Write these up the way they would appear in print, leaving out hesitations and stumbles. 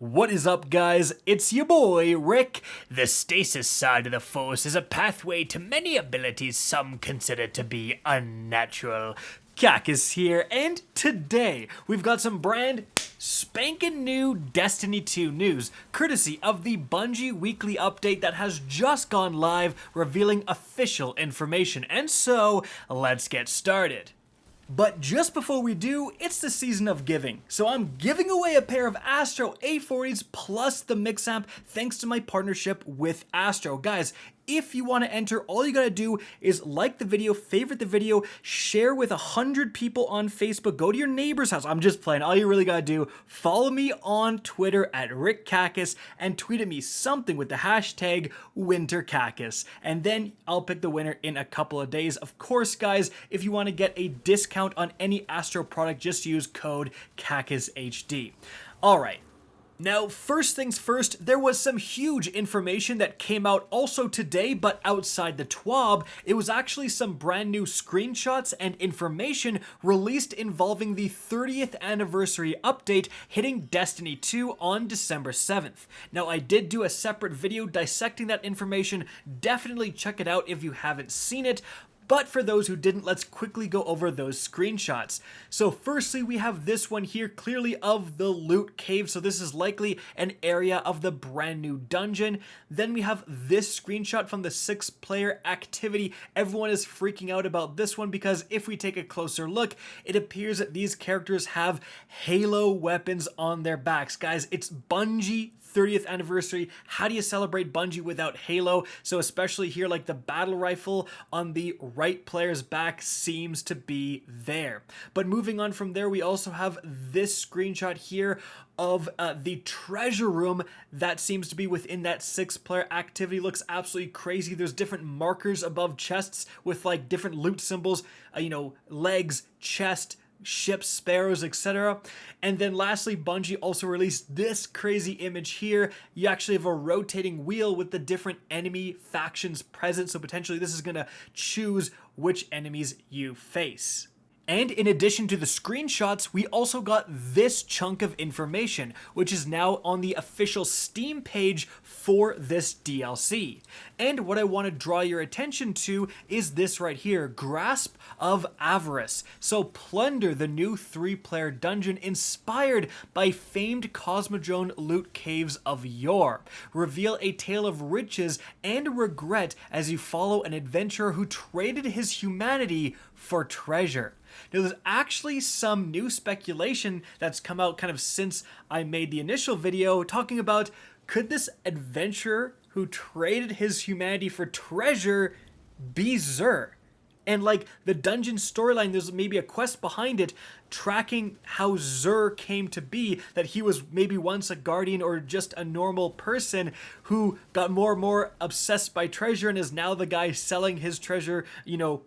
What is up, guys? It's your boy, Rick. The stasis side of the Force is a pathway to many abilities some consider to be unnatural. Kackis here, and today we've got some brand spanking new Destiny 2 news, courtesy of the Bungie weekly update that has just gone live, revealing official information. And so, let's get started. But just before we do, it's the season of giving. So I'm giving away a pair of Astro A40s plus the Mix Amp thanks to my partnership with Astro. Guys, if you want to enter, all you gotta do is like the video, favorite the video, share with 100 people on Facebook, go to your neighbor's house. I'm just playing. All you really gotta do, follow me on Twitter at RickKackis and tweet at me something with the hashtag WinterKackis. And then I'll pick the winner in a couple of days. Of course, guys, if you want to get a discount on any Astro product, just use code KackisHD. All right. Now, first things first, there was some huge information that came out also today, but outside the TWAB. It was actually some brand new screenshots and information released involving the 30th anniversary update hitting Destiny 2 on December 7th. Now, I did do a separate video dissecting that information. Definitely check it out if you haven't seen it. But for those who didn't, let's quickly go over those screenshots. So firstly, we have this one here, clearly of the loot cave. So this is likely an area of the brand new dungeon. Then we have this screenshot from the 6-player activity. Everyone is freaking out about this one because if we take a closer look, it appears that these characters have Halo weapons on their backs. Guys, it's Bungie 30th anniversary. How do you celebrate Bungie without Halo? So especially here, like the battle rifle on the right player's back seems to be there. But moving on from there, we also have this screenshot here of the treasure room that seems to be within that 6-player activity. Looks absolutely crazy. There's different markers above chests with like different loot symbols, legs, chest, ships, sparrows, etc. And then lastly, Bungie also released this crazy image here. You actually have a rotating wheel with the different enemy factions present, so potentially this is going to choose which enemies you face. And in addition to the screenshots, we also got this chunk of information, which is now on the official Steam page for this DLC. And what I want to draw your attention to is this right here, Grasp of Avarice. So Plunder, the new 3-player dungeon inspired by famed Cosmodrome loot caves of yore. Reveal a tale of riches and regret as you follow an adventurer who traded his humanity for treasure. Now, there's actually some new speculation that's come out kind of since I made the initial video talking about, could this adventurer who traded his humanity for treasure be Xur? And like the dungeon storyline, there's maybe a quest behind it tracking how Xur came to be, that he was maybe once a guardian or just a normal person who got more and more obsessed by treasure and is now the guy selling his treasure,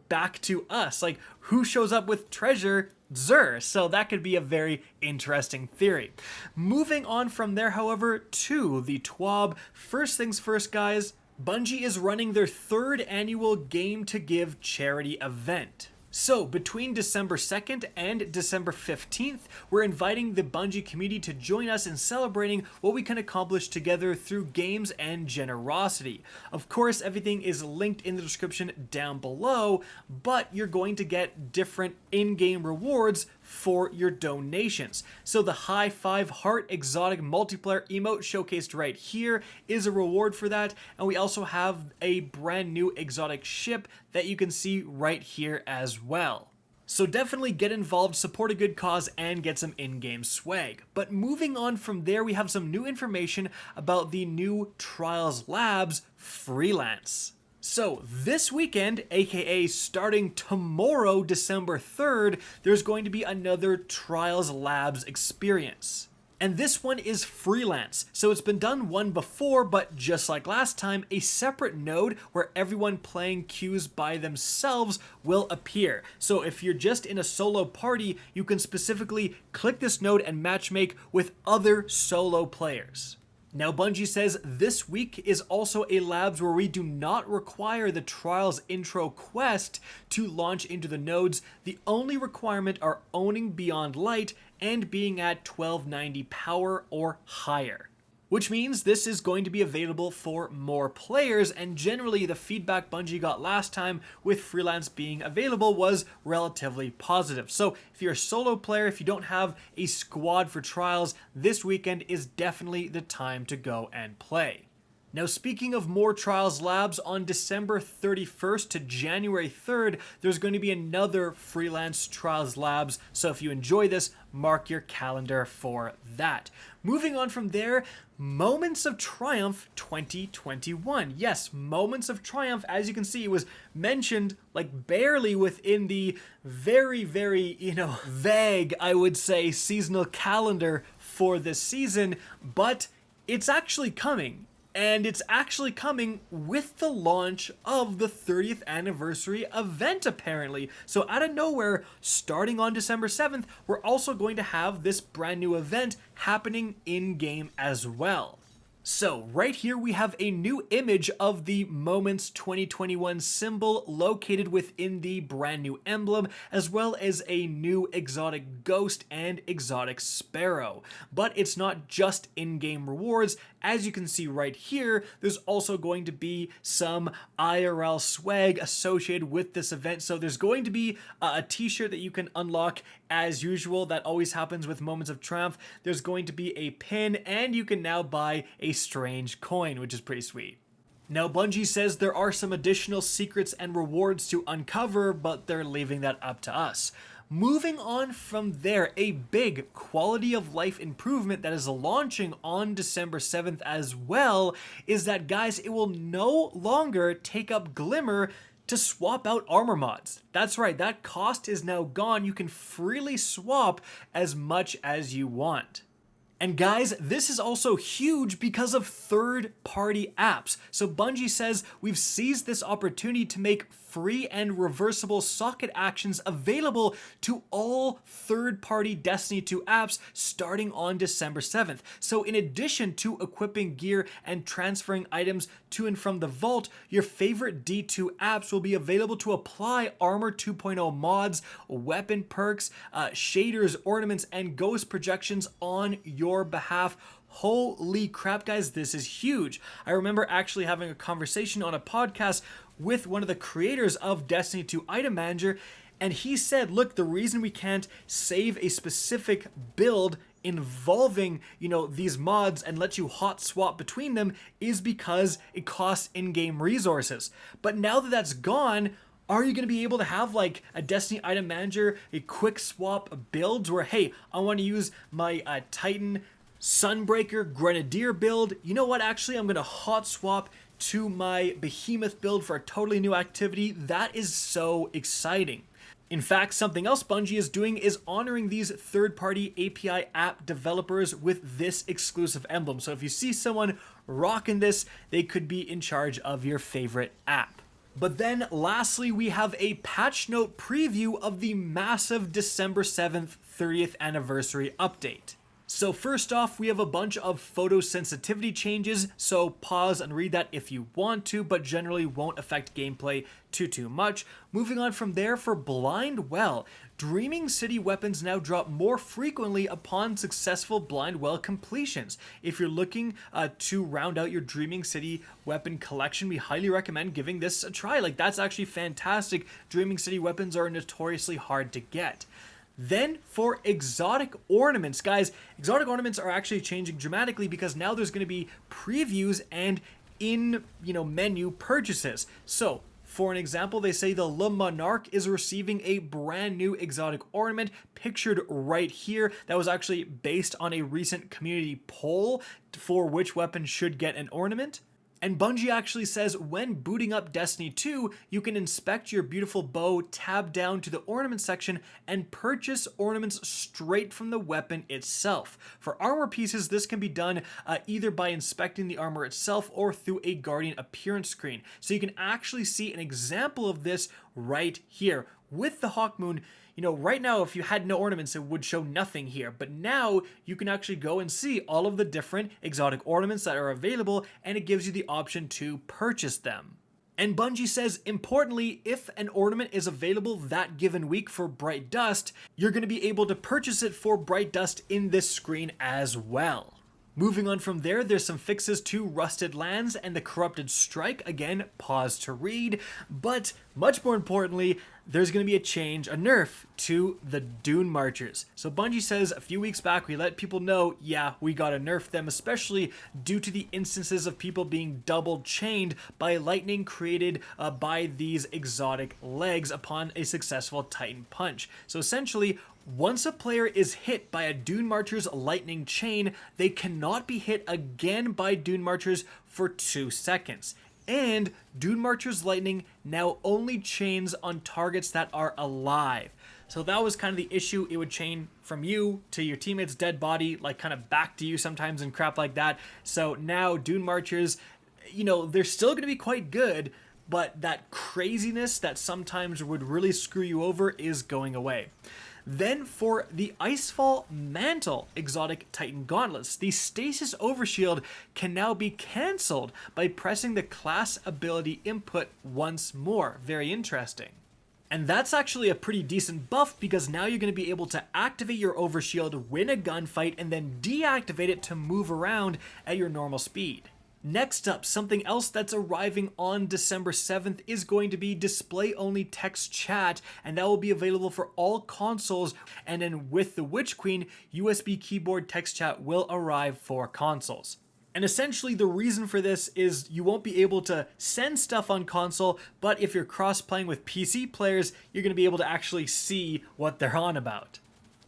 back to us. Like, who shows up with treasure? Xur. So that could be a very interesting theory. Moving on from there, however, to the TWAB. First things first, guys. Bungie is running their 3rd annual Game to Give charity event. So, between December 2nd and December 15th, we're inviting the Bungie community to join us in celebrating what we can accomplish together through games and generosity. Of course, everything is linked in the description down below, but you're going to get different in-game rewards for your donations. So the High Five Heart Exotic Multiplayer emote showcased right here is a reward for that, and we also have a brand new exotic ship that you can see right here as well. So definitely get involved, support a good cause, and get some in-game swag. But moving on from there, we have some new information about the new Trials Labs freelance. So this weekend, aka starting tomorrow, December 3rd, there's going to be another Trials Labs experience. And this one is freelance. So it's been done one before, but just like last time, a separate node where everyone playing queues by themselves will appear. So if you're just in a solo party, you can specifically click this node and matchmake with other solo players. Now, Bungie says this week is also a labs where we do not require the Trials intro quest to launch into the nodes. The only requirement are owning Beyond Light and being at 1290 power or higher. Which means this is going to be available for more players, and generally the feedback Bungie got last time with freelance being available was relatively positive. So if you're a solo player, if you don't have a squad for trials, this weekend is definitely the time to go and play. Now, speaking of more Trials Labs, on December 31st to January 3rd, there's going to be another freelance Trials Labs, so if you enjoy this, mark your calendar for that. Moving on from there, Moments of Triumph 2021. Yes, Moments of Triumph, as you can see, was mentioned like barely within the very, vague, I would say, seasonal calendar for this season, but it's actually coming. And it's actually coming with the launch of the 30th anniversary event, apparently. So out of nowhere, starting on December 7th, we're also going to have this brand new event happening in-game as well. So right here we have a new image of the Moments 2021 symbol located within the brand new emblem, as well as a new exotic ghost and exotic sparrow. But it's not just in-game rewards. As you can see right here, there's also going to be some IRL swag associated with this event. So there's going to be a t-shirt that you can unlock as usual. That always happens with Moments of Triumph. There's going to be a pin, and you can now buy a strange coin, which is pretty sweet. Now, Bungie says there are some additional secrets and rewards to uncover, but they're leaving that up to us. Moving on from there, a big quality of life improvement that is launching on December 7th as well is that, guys, it will no longer take up Glimmer to swap out armor mods. That's right, that cost is now gone. You can freely swap as much as you want. And guys, this is also huge because of third-party apps. So Bungie says we've seized this opportunity to make free and reversible socket actions available to all third-party Destiny 2 apps starting on December 7th. So in addition to equipping gear and transferring items to and from the vault, your favorite D2 apps will be available to apply Armor 2.0 mods, weapon perks, shaders, ornaments, and ghost projections on your behalf. Holy crap, guys, this is huge. I remember actually having a conversation on a podcast with one of the creators of Destiny 2 Item Manager, and he said, look, the reason we can't save a specific build involving, these mods and let you hot swap between them is because it costs in-game resources. But now that that's gone, are you going to be able to have like a Destiny Item Manager, a quick swap builds where, hey, I want to use my Titan Sunbreaker Grenadier build. You know what? Actually, I'm going to hot swap to my Behemoth build for a totally new activity. That is so exciting. In fact, something else Bungie is doing is honoring these third-party API app developers with this exclusive emblem. So if you see someone rocking this, they could be in charge of your favorite app. But then lastly, we have a patch note preview of the massive December 7th 30th anniversary update. So first off, we have a bunch of photo sensitivity changes, so pause and read that if you want to, but generally won't affect gameplay too much. Moving on from there, for Blind Well, Dreaming City weapons now drop more frequently upon successful Blind Well completions. If you're looking to round out your Dreaming City weapon collection, we highly recommend giving this a try. Like, that's actually fantastic. Dreaming City weapons are notoriously hard to get. Then for exotic ornaments, guys, exotic ornaments are actually changing dramatically because now there's going to be previews and menu purchases. So for an example, they say the Le Monarch is receiving a brand new exotic ornament pictured right here. That was actually based on a recent community poll for which weapon should get an ornament. And Bungie actually says when booting up Destiny 2, you can inspect your beautiful bow, tab down to the ornament section, and purchase ornaments straight from the weapon itself. For armor pieces, this can be done either by inspecting the armor itself or through a Guardian appearance screen. So you can actually see an example of this right here, With the Hawk Moon, you know, right now if you had no ornaments, it would show nothing here, but now you can actually go and see all of the different exotic ornaments that are available, and it gives you the option to purchase them. And Bungie says, importantly, if an ornament is available that given week for Bright Dust, you're going to be able to purchase it for Bright Dust in this screen as well. Moving on from there, there's some fixes to Rusted Lands and the Corrupted Strike. Again, pause to read. But much more importantly, there's going to be a change, a nerf, to the Dune Marchers. So Bungie says a few weeks back, we let people know, yeah, we gotta nerf them, especially due to the instances of people being double chained by lightning created by these exotic legs upon a successful Titan punch. So essentially, once a player is hit by a Dune Marcher's lightning chain, they cannot be hit again by Dune Marchers for 2 seconds. And Dune Marcher's lightning now only chains on targets that are alive. So that was kind of the issue. It would chain from you to your teammate's dead body, like kind of back to you sometimes and crap like that. So now Dune Marchers, you know, they're still going to be quite good, but that craziness that sometimes would really screw you over is going away. Then for the Icefall Mantle exotic Titan Gauntlets, the Stasis Overshield can now be cancelled by pressing the class ability input once more. Very interesting. And that's actually a pretty decent buff because now you're going to be able to activate your Overshield, win a gunfight, and then deactivate it to move around at your normal speed. Next up, something else that's arriving on December 7th is going to be display-only text chat, and that will be available for all consoles, and then with the Witch Queen, USB keyboard text chat will arrive for consoles. And essentially the reason for this is you won't be able to send stuff on console, but if you're cross-playing with PC players, you're going to be able to actually see what they're on about.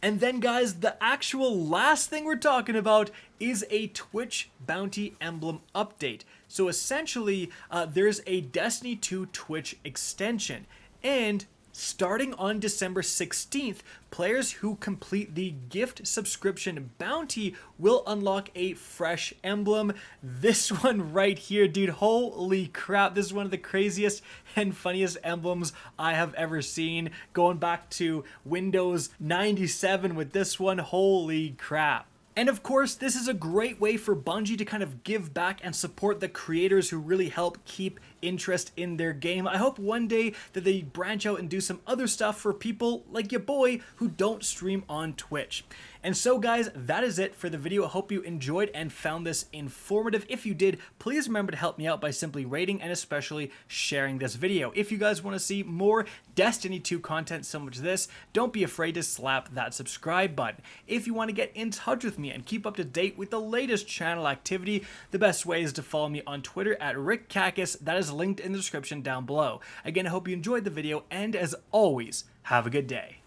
And then guys, the actual last thing we're talking about is a Twitch bounty emblem update. So essentially, there's a Destiny 2 Twitch extension, and starting on December 16th, players who complete the gift subscription bounty will unlock a fresh emblem. This one right here, dude, holy crap, this is one of the craziest and funniest emblems I have ever seen. Going back to Windows 97 with this one, holy crap. And of course, this is a great way for Bungie to kind of give back and support the creators who really help keep interest in their game. I hope one day that they branch out and do some other stuff for people like your boy who don't stream on Twitch. And so guys, that is it for the video. I hope you enjoyed and found this informative. If you did, please remember to help me out by simply rating and especially sharing this video. If you guys want to see more Destiny 2 content similar to this, don't be afraid to slap that subscribe button. If you want to get in touch with me and keep up to date with the latest channel activity, the best way is to follow me on Twitter at RickKackis. That is linked in the description down below. Again, I hope you enjoyed the video, and as always, have a good day.